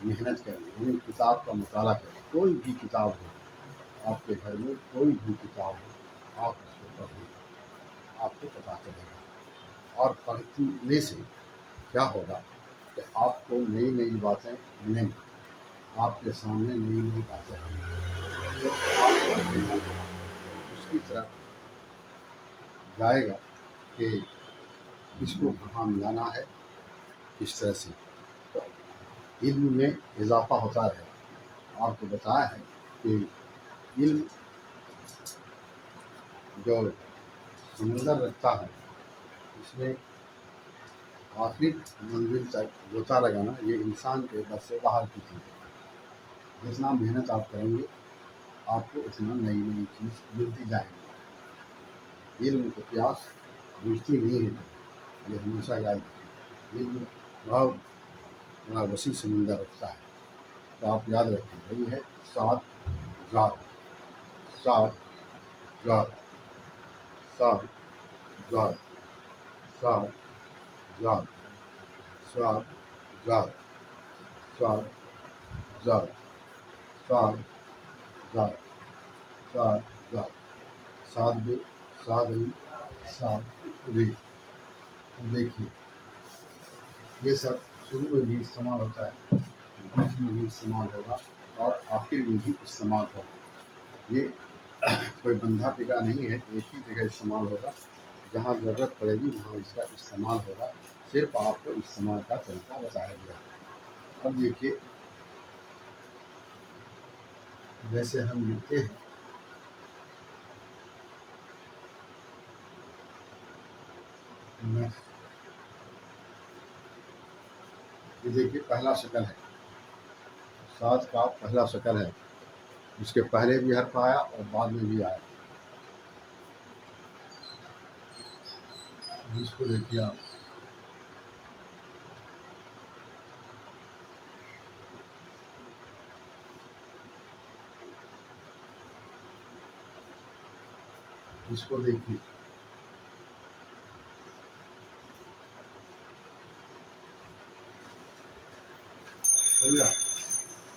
मेहनत करें, यानी किताब का मुताला करें। कोई भी किताब हो, आपके घर में कोई भी किताब हो, आप उसको पढ़िए, आपको पता चलेगा। और पढ़ने से क्या होगा कि आपको नई नई बातें मिलेंगी, आपके सामने नई नई बातें आएंगी, तो आप उसकी तरफ जाएगा कि इसको कहाँ मिलाना है, किस तरह से, तो इल्म में इजाफा होता रहेगा। आपको बताया है कि इल्म जो समुंदर रखता है, इसमें आखिरी मंजिल तक गोता लगाना, ये इंसान के बस से बाहर की चीज़ है। जितना मेहनत आप करेंगे, आपको उतना नई नई चीज़ मिलती जाएगी। इल्म की प्यास बुझती नहीं है, ये हमेशा याद रखें। इल्म बहुत बड़ा वसी समुंदर रखता है, तो आप याद रखें। वही है सात जात, सात जात, सात जात, सात जात, सात जात, सात जात, सात जात, सात जात, सात बे, सात अली, सात रे। देखिए, ये सब शुरू में भी इस्तेमाल होता है, बीच में भी इस्तेमाल होगा और आखिर में भी इस्तेमाल होगा। ये कोई बंधा टिका नहीं है, एक ही जगह इस्तेमाल होगा। जहाँ ज़रूरत पड़ेगी वहाँ इसका इस्तेमाल होगा। सिर्फ आपको इस्तेमाल का तरीका बताया गया है। अब देखिए, जैसे हम लिखते हैं, ये देखिए पहला शक्ल है, सात का पहला शक्ल है। इसके पहले भी हर्फ आया और बाद में भी आया। इसको देखिए आप, इसको देखिए, समझा?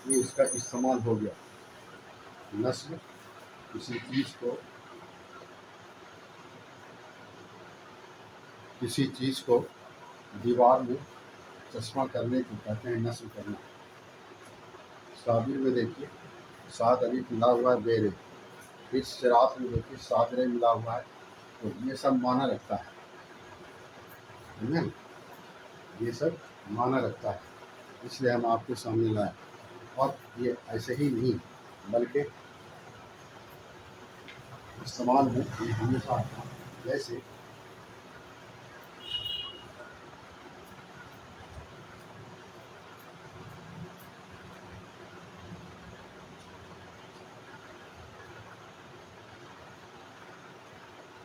ये इसका इस्तेमाल हो गया। नस्ल किसी चीज़ को दीवार में चश्मा करने को कहते हैं नस्ल करना। साबिर में देखिए सात अली मिला हुआ है बेरे, फिर सिरात में देखिए सात रे मिला हुआ है। तो ये सब माना रखता है, समझे? ये सब माना रखता है, इसलिए हम आपके सामने लाए। और ये ऐसे ही नहीं बल्कि इस्तेमाल में ये हमेशा आता है।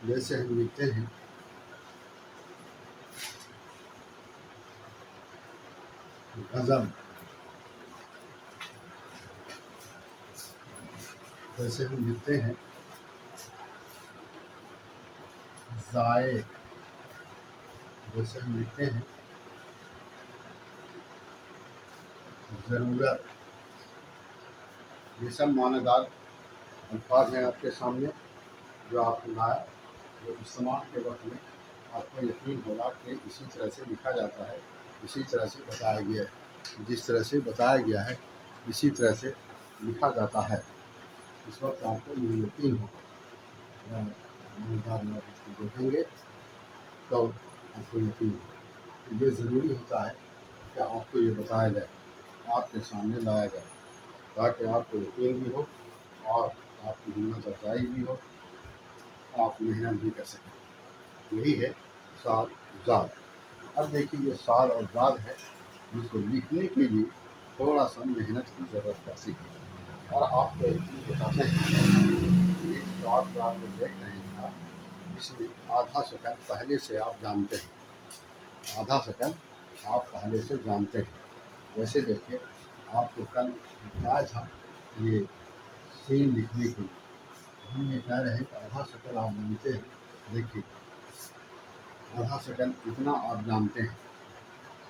जैसे हम लिखते हैं गज़ल, जैसे हम लिखते हैं ज़ाए, जैसे हम लिखते हैं ज़रूरत। ये सब मानेदार अल्फाज हैं आपके सामने जो आपने लाया, जो इस्तेमाल के वक्त में आपको यकीन होगा कि इसी तरह से लिखा जाता है, इसी तरह से बताया गया है। जिस तरह से बताया गया है इसी तरह से लिखा जाता है। इस वक्त आपको ये यकीन होगा, मानेदार में आप इसको देखेंगे तो आपको यकीन होगा। ये ज़रूरी होता है कि आपको ये बताया जाए, आपके सामने लाया जाए, ताकि आपको यकीन भी हो और आपकी हिम्मत अफजाई भी हो, आप मेहनत भी कर सकें। यही है साल जाद। अब देखिए ये साल और जाद है, जिसको लिखने के लिए थोड़ा सा मेहनत की ज़रूरत पड़ती है। और आपको एक चीज़ बताते हैं, ये साल जाद को देख रहे हैं आप, इसमें आधा सेकंड पहले से आप जानते हैं, आधा सेकंड आप पहले से जानते हैं। वैसे देखिए, आपको कल बताया था ये सीन लिखने के लिए, हम ये कह रहे हैं कि आधा सेकंड आप जानते हैं। देखिए आधा सेकंड इतना आप जानते हैं,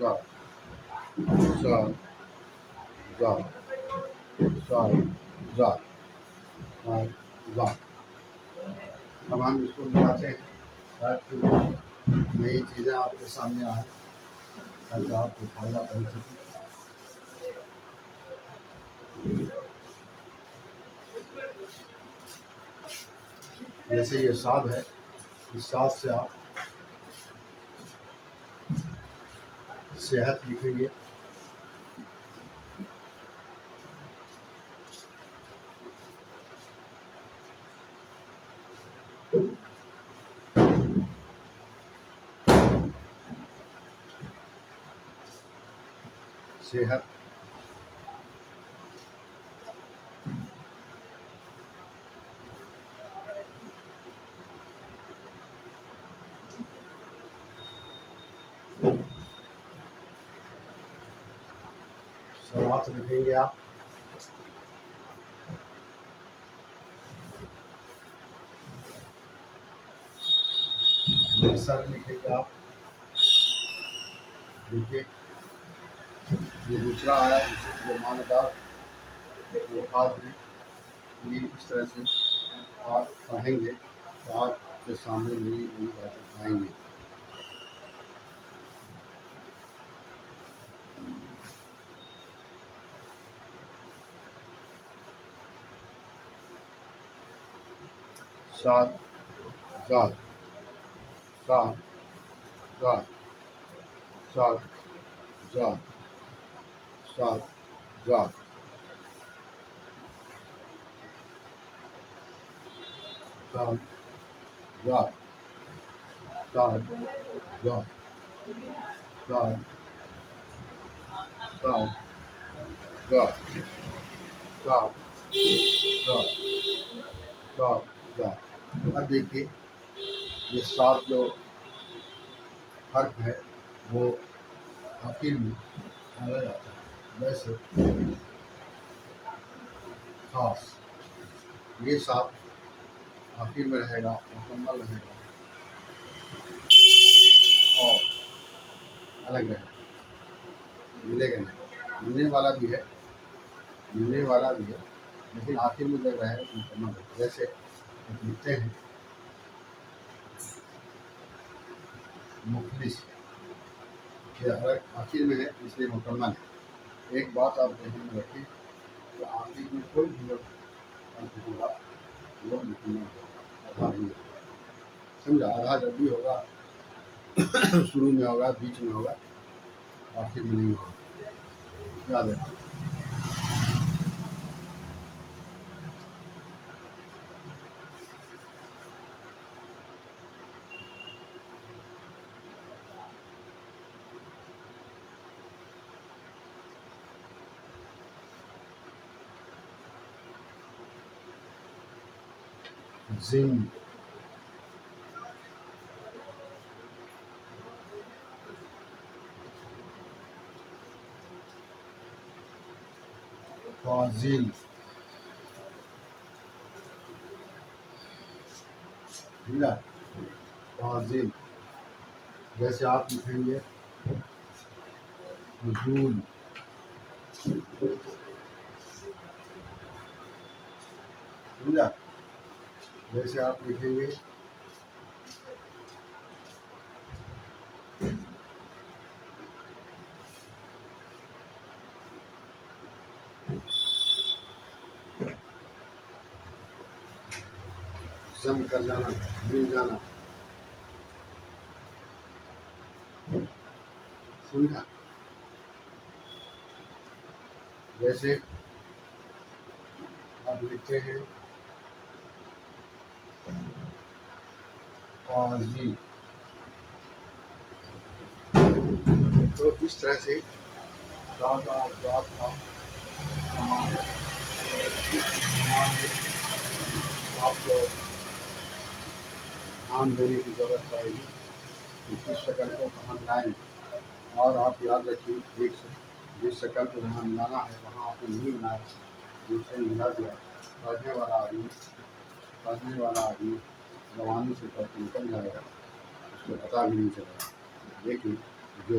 जा सा जा सा जा और जा। अब हम इसको मिलाते हैं ताकि नई चीज़ें आपके सामने आए, ताकि आपको फायदा पहुँच सके। जैसे ये साद है, इस साद से आप सेहत लिखेंगे, सेहत सलात लिखेंगे आप, सर लिखेंगे आप। देखिए ये दूसरा आया जो मानदार वो हाथ में ये इस तरह से आप पढ़ेंगे तो आपके सामने नई नई बातें आएंगी। सात सात सात सात सात सात सात सात सात सात सात सात सात सात सात सात सात सात सात। अब देखिए ये सात जो हर्फ है वो आखिर में आया जाता है। वैसे खास ये सात आखिर में रहेगा, मुकम्मल रहेगा और अलग रहेगा, मिलेगा नहीं। मिलने वाला भी है लेकिन आखिर में जब रहेगा तो मुकम्मल है। जैसे लिखते हैं मुखलिस, ये आखिर में है इसलिए मुकम्मल है। एक बात आप ध्यान में रखें कि आखिर में कोई भी अर्थ होगा वो मुकम्मल होगा, आधा नहीं होगा। समझा? आधा जब भी होगा शुरू में होगा, बीच में होगा, आखिर में नहीं होगा। याद रखें। जिन फाजिल, समझा? फाजिल जैसे आप लिखेंगे फजूल, समझा? जैसे आप लिखेंगे जम कर जाना, मिल जाना, समझा? जैसे आप लिखते हैं काजी, तो इस तरह से आपको ध्यान देने की जरूरत पड़ेगी कि इस शक्ल को कहाँ लाएं। और आप याद रखिए जिस शक्ल को वहाँ मिलाना है वहाँ आपने नहीं मिलाया, दूसरे मिला दिया, पढ़ने वाला आदमी जवानी से पढ़ के निकल जाएगा, उसको पता भी नहीं चलेगा। लेकिन जो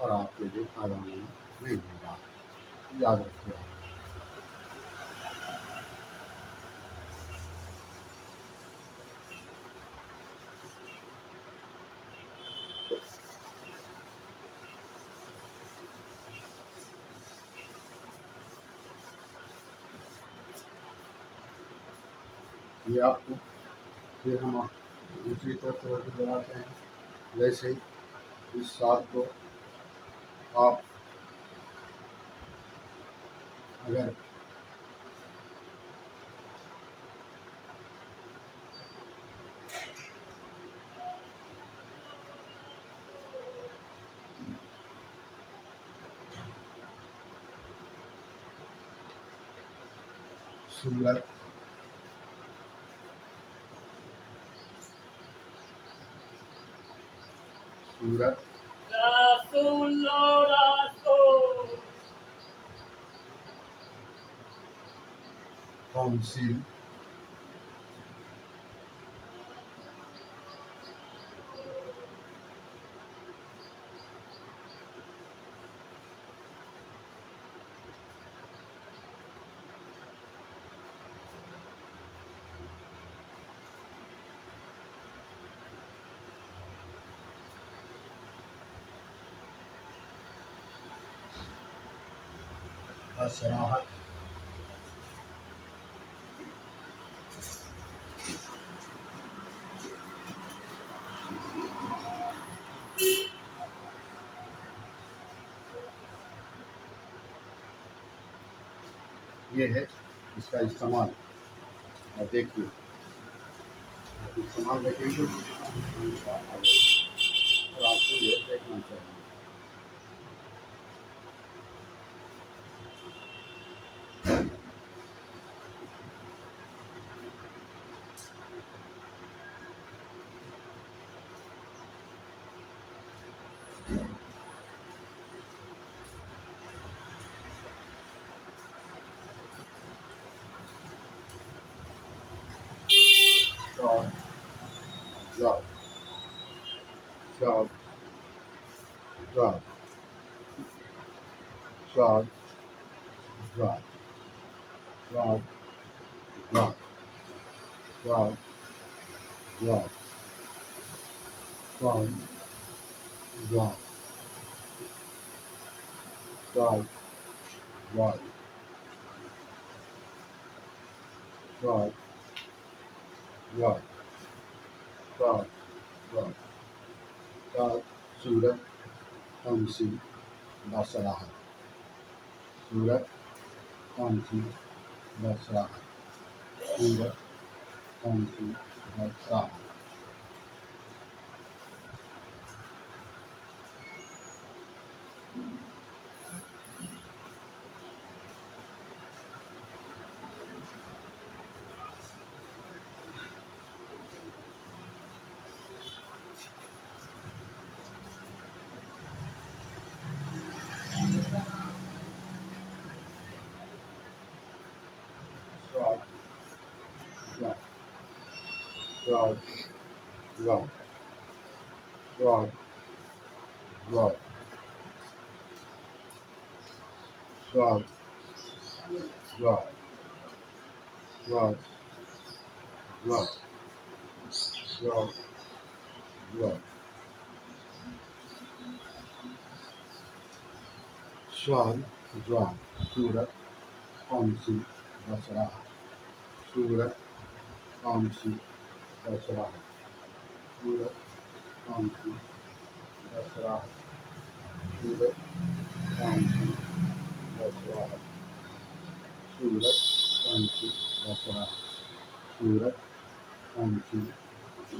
और आपके लिए फायदेमंद नहीं होगा, याद रखिए। ये आपको फिर हम दूसरी तरफ तवज्जो दिलाते हैं। वैसे ही इस साथ को आप अगर सूरत सूरत काउंसिल का सराहत ये है इसका इस्तेमाल। और देखिए इस्तेमाल देखेंगे और आपको ये देखना चाहिए। Short drop short drop short drop drop drop drop drop drop drop drop drop drop drop drop drop drop सूरत काउंसिल बासराहत सूरत काउंसिल बासराहत सूरत काउंसिल बासराहत short drop drop drop drop drop drop drop drop drop drop drop short drop सूरत council बासराहत सूरत council बासराहत सूरत काउंसिल बासराहत सूरत काउंसिल बासराहत सूरत काउंसिल बासराहत सूरत काउंसिल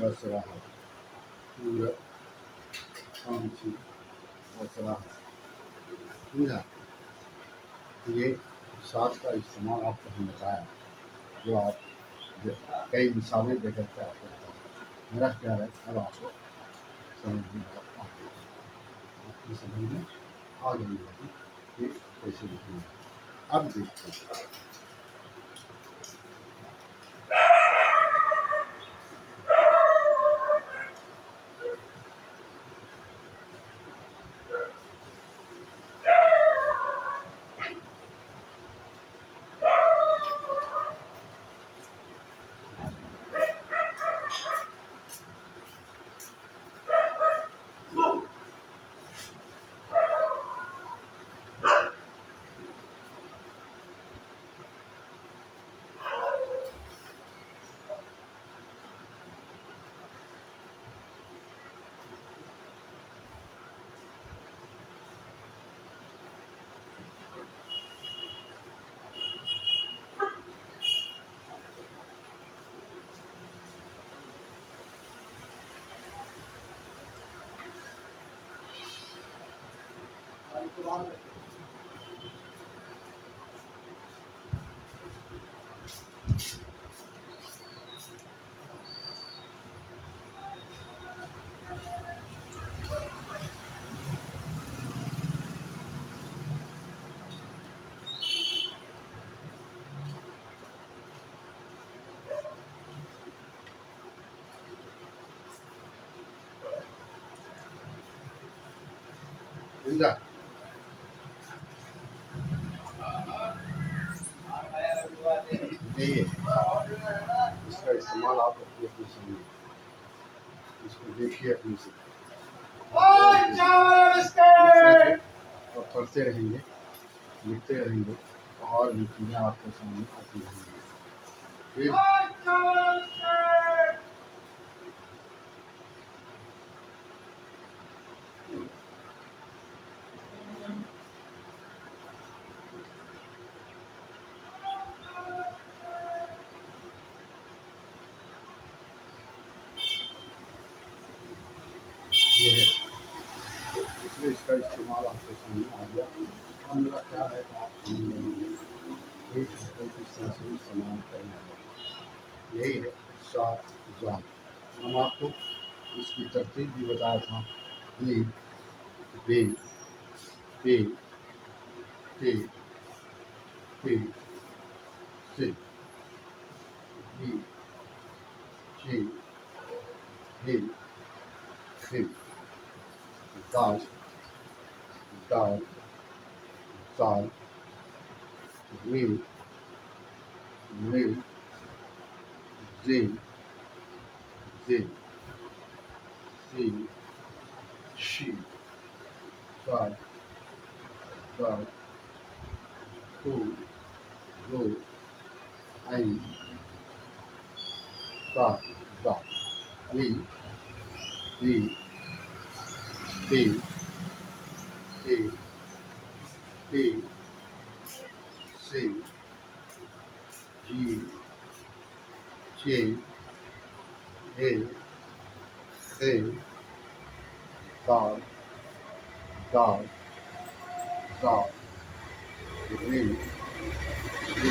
बासराहत सूरत काउंसिल बासराहत। समझा? ये साथ का इस्तेमाल आपको हम बताया, जो आप कई मिसालें देकर के आपको बताया। मेरा ख्याल है अब आपको समझ में आपकी समझ में आ गई होगी कि कैसे लिखना है। अब देखते हैं जिंदा देखिए इसका इस्तेमाल आप अपनी अपनी समझिए, इसको देखिए अपनी से और पढ़ते रहेंगे, लिखते रहेंगे और भी चीज़ें आपके सामने आती रहेंगी। फिर ये है, इसलिए इसका इस्तेमाल आपके सामने आ गया। अब मेरा क्या है कि आप समझ लेंगे एक किस तरह से इस्तेमाल करना है। यही है सात जान। हम आपको इसकी तरतीब भी बताया था। ये बे पे पे पे से बी चे हे हे दाल दाल दाल मिल मिल जिन जिन सी शी साल साल को रो आई का दा ली ली टी टी टी सी जी चे हे हे दाल दाल दाल री री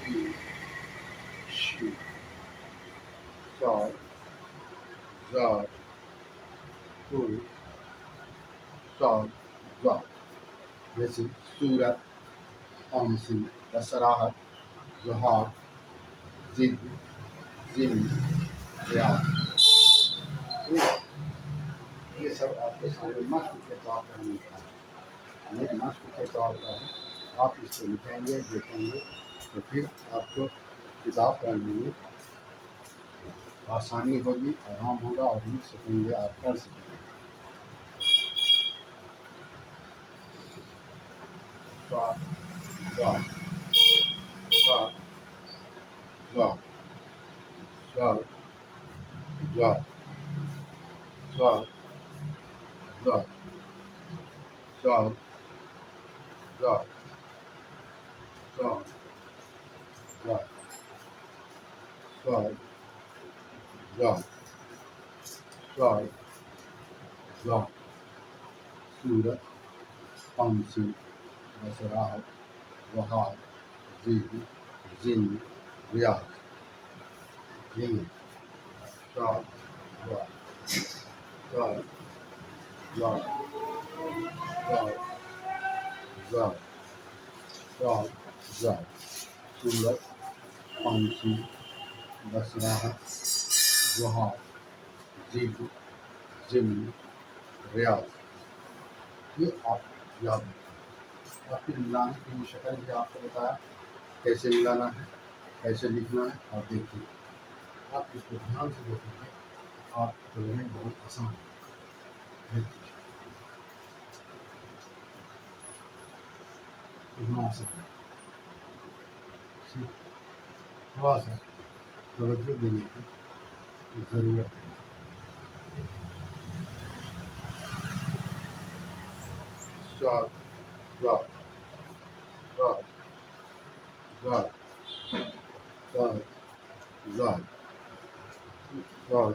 री शी साल जार को साल जार जैसे सूरत अमसी बसराहत जोहार जिद जिन रियाज। ये सब आपके सामने मश्क के तौर पर लिखा है, ये मश्क के तौर पर है। आप इसको लिखेंगे देखेंगे तो फिर आपको किताब पढ़ने में आसानी होगी, आराम होगा और लिख सकेंगे, आप पढ़ सकेंगे। स्वाद स्वाद स्वाद स्वाद स्वाद स्वाद स्वाद स्वाद स्वाद स्वाद स्वाद स्वाद स्वाद स्वाद स्वाद स्वाद सूरत पंसी बसराहत वहार जिद जिन रियाज। यही स्वाद स्वाद स्वाद स्वाद स्वाद स्वाद स्वाद स्वाद सूरत पंसी बसराहत वहार जिद जिन रियाज। ये आप याद रखें। आपकी मिलाने की शक्ल भी आपको बताया कैसे मिलाना है, कैसे लिखना है। आप देखिए, आप इसको ध्यान से देखेंगे, आपको लगने बहुत आसान है। थोड़ा सा तवज्जो देने की ज़रूरत है। स्वाद स्वाद स्वाद स्वाद स्वाद स्वाद स्वाद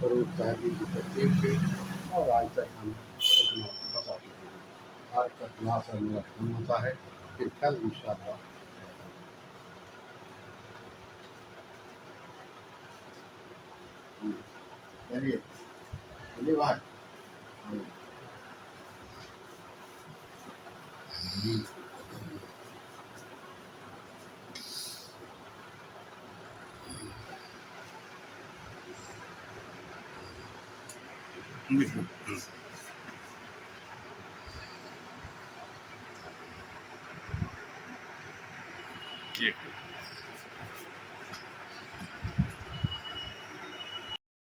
फरूक साहब की तरतीब थी और आज तक हम इतना बता चुके हैं। आज का क्लास और मेरा खत्म होता है, फिर कल इंशाअल्लाह। चलिए चलिए बाहर। ठीक।